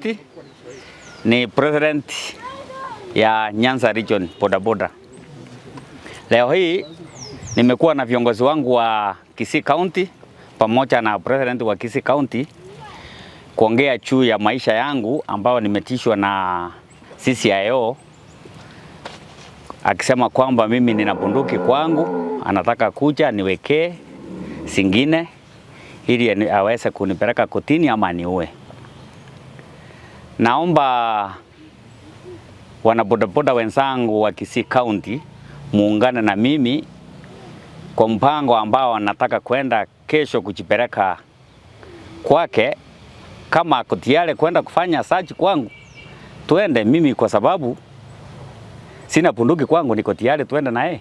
County, ni president ya Nyanza Region bodaboda. Leo hii nimekuwa na viongozi wangu wa Kisii County pamoja na president wa Kisii County kuongea juu ya maisha yangu ambao nimetishwa na CCIO, akisema kwamba mimi nina bunduki kwangu, anataka kuja niwekee singine ili aweze kunipeleka kotini ama niue. Naomba wanabodaboda wenzangu wa Kisii County muungane na mimi kwa mpango ambao nataka kwenda kesho kujipeleka kwake. Kama ako tayari kwenda kufanya search kwangu, tuende mimi, kwa sababu sina bunduki kwangu, niko tayari tuende na yeye.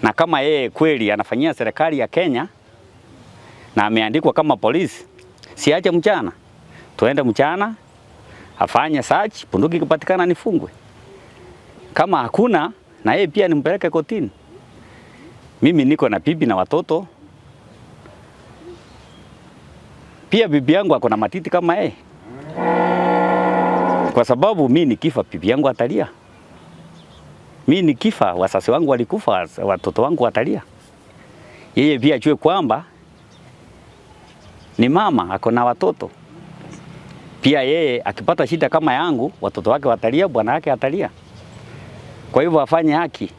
Na kama yeye kweli anafanyia serikali ya Kenya na ameandikwa kama polisi, siache mchana, tuende mchana afanye search, bunduki ikipatikana nifungwe. Kama hakuna, na yeye pia nimpeleke kotini. Mimi niko na bibi na watoto. Pia bibi yangu ako na matiti kama yeye. Kwa sababu mimi nikifa bibi yangu atalia. Mimi nikifa wasasi wangu walikufa, watoto wangu watalia. Yeye pia ajue kwamba ni mama ako na watoto. Pia yeye akipata shida kama yangu, watoto wake watalia, bwana yake atalia. Kwa hivyo afanye haki.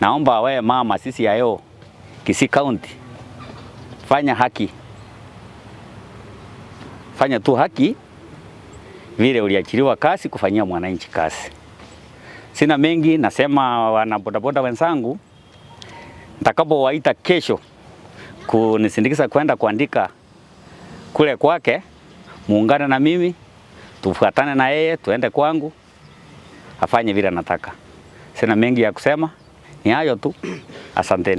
Naomba wewe mama CCIO Kisii County, fanya haki. Fanya tu haki vile uliachiliwa kazi kufanyia mwananchi kazi. Sina mengi, nasema wana bodaboda wenzangu, nitakapowaita kesho kunisindikiza kwenda kuandika kule kwake, muungane na mimi, tufuatane na yeye, tuende kwangu, afanye vile nataka. Sina mengi ya kusema, ni hayo tu. Asanteni.